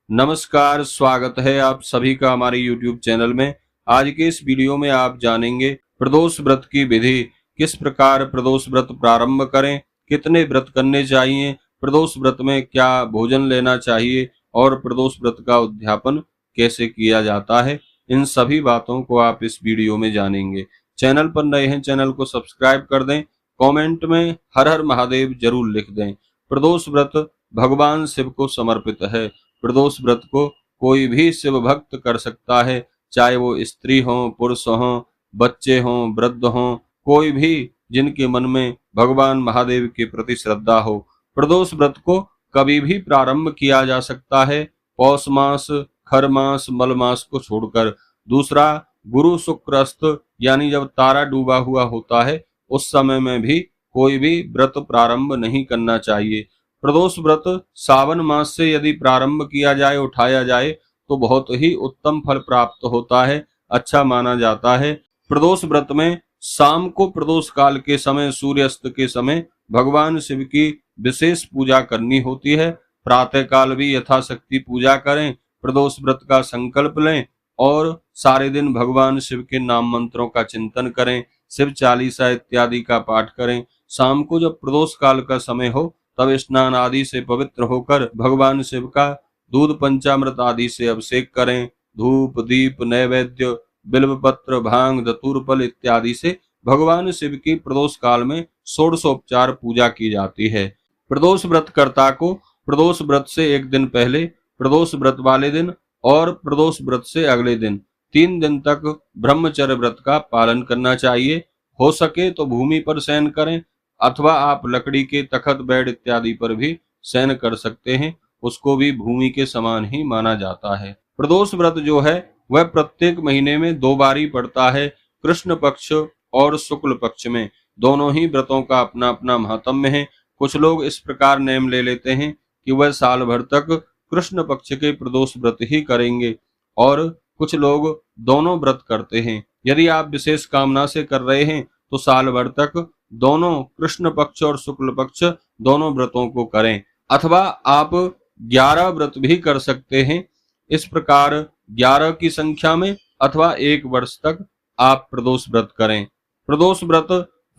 नमस्कार, स्वागत है आप सभी का हमारे YouTube चैनल में। आज के इस वीडियो में आप जानेंगे प्रदोष व्रत की विधि, किस प्रकार प्रदोष व्रत प्रारंभ करें, कितने व्रत करने चाहिए, प्रदोष व्रत में क्या भोजन लेना चाहिए और प्रदोष व्रत का उद्यापन कैसे किया जाता है। इन सभी बातों को आप इस वीडियो में जानेंगे। चैनल पर नए हैं, चैनल को सब्सक्राइब कर दें। कमेंट में हर हर महादेव जरूर लिख दें। प्रदोष व्रत भगवान शिव को समर्पित है। प्रदोष व्रत को कोई भी शिव भक्त कर सकता है, चाहे वो स्त्री हो, पुरुष हो, बच्चे हों, वृद्ध हों, कोई भी जिनके मन में भगवान महादेव के प्रति श्रद्धा हो। प्रदोष व्रत को कभी भी प्रारंभ किया जा सकता है, पौष मास, खर मास, मल मास को छोड़कर। दूसरा, गुरु शुक्रस्त यानी जब तारा डूबा हुआ होता है उस समय में भी कोई भी व्रत प्रारंभ नहीं करना चाहिए। प्रदोष व्रत सावन मास से यदि प्रारंभ किया जाए, उठाया जाए तो बहुत ही उत्तम फल प्राप्त होता है, अच्छा माना जाता है। प्रदोष व्रत में शाम को प्रदोष काल के समय, सूर्यास्त के समय भगवान शिव की विशेष पूजा करनी होती है। प्रातः काल भी यथाशक्ति पूजा करें, प्रदोष व्रत का संकल्प लें और सारे दिन भगवान शिव के नाम मंत्रों का चिंतन करें, शिव चालीसा इत्यादि का पाठ करें। शाम को जब प्रदोष काल का समय हो तब स्नान आदि से पवित्र होकर भगवान शिव का दूध पंचामृत आदि से अभिषेक करें। धूप, दीप, नैवेद्य, बिल्वपत्र, भांग, धतूर फल इत्यादि से भगवान शिव की प्रदोष काल में षोडशोपचार पूजा की जाती है। प्रदोष व्रत कर्ता को प्रदोष व्रत से एक दिन पहले, प्रदोष व्रत वाले दिन और प्रदोष व्रत से अगले दिन 3 दिन तक ब्रह्मचर्य व्रत का पालन करना चाहिए। हो सके तो भूमि पर शयन करें अथवा आप लकड़ी के तखत, बेड इत्यादि पर भी शयन कर सकते हैं, उसको भी भूमि के समान ही माना जाता है। प्रदोष व्रत जो है वह प्रत्येक महीने में 2 बार ही पड़ता है, कृष्ण पक्ष और शुक्ल पक्ष में। दोनों ही व्रतों का अपना अपना महात्म्य है। कुछ लोग इस प्रकार नेम ले लेते हैं कि वह साल भर तक कृष्ण पक्ष के प्रदोष व्रत ही करेंगे और कुछ लोग दोनों व्रत करते हैं। यदि आप विशेष कामना से कर रहे हैं तो साल भर तक दोनों कृष्ण पक्ष और शुक्ल पक्ष दोनों व्रतों को करें, अथवा आप 11 व्रत भी कर सकते हैं। इस प्रकार 11 की संख्या में अथवा 1 वर्ष तक आप प्रदोष व्रत करें। प्रदोष व्रत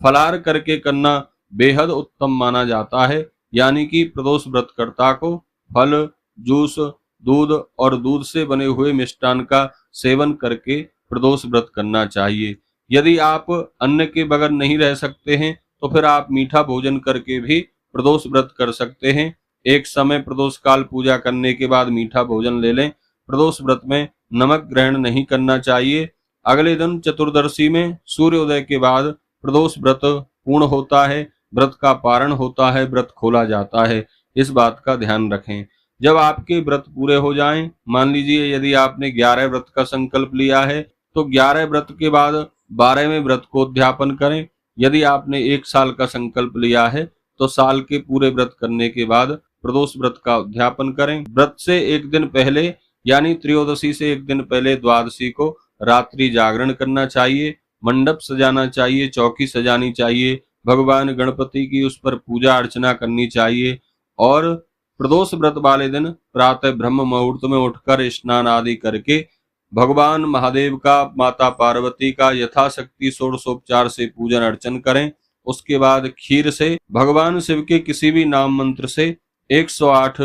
फलाहार करके करना बेहद उत्तम माना जाता है, यानी कि प्रदोष व्रत कर्ता को फल, जूस, दूध और दूध से बने हुए मिष्टान का सेवन करके प्रदोष व्रत करना चाहिए। यदि आप अन्न के बगैर नहीं रह सकते हैं तो फिर आप मीठा भोजन करके भी प्रदोष व्रत कर सकते हैं। एक समय प्रदोष काल पूजा करने के बाद मीठा भोजन ले लें। प्रदोष व्रत में नमक ग्रहण नहीं करना चाहिए। अगले दिन चतुर्दशी में सूर्योदय के बाद प्रदोष व्रत पूर्ण होता है, व्रत का पारण होता है, व्रत खोला जाता है। इस बात का ध्यान रखें। जब आपके व्रत पूरे हो जाएं, मान लीजिए यदि आपने 11 व्रत का संकल्प लिया है तो 11 व्रत के बाद 12वें व्रत को उद्यापन करें। यदि आपने 1 साल का संकल्प लिया है तो साल के पूरे व्रत करने के बाद प्रदोष व्रत का उद्यापन करें। व्रत से एक दिन पहले यानी त्रयोदशी से एक दिन पहले द्वादशी को रात्रि जागरण करना चाहिए, मंडप सजाना चाहिए, चौकी सजानी चाहिए, भगवान गणपति की उस पर पूजा अर्चना करनी चाहिए और प्रदोष व्रत वाले दिन प्रातः ब्रह्म मुहूर्त में उठकर स्नान आदि करके भगवान महादेव का, माता पार्वती का यथाशक्ति षोडशोपचार से पूजन अर्चन करें। उसके बाद खीर से, भगवान शिव के किसी भी नाम मंत्र से 108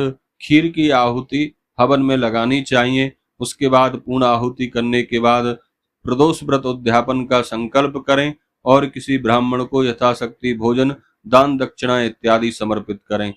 खीर की आहुति हवन में लगानी चाहिए। उसके बाद पूर्ण आहुति करने के बाद प्रदोष व्रत उद्यापन का संकल्प करें और किसी ब्राह्मण को यथाशक्ति भोजन, दान दक्षिणा इत्यादि समर्पित करें।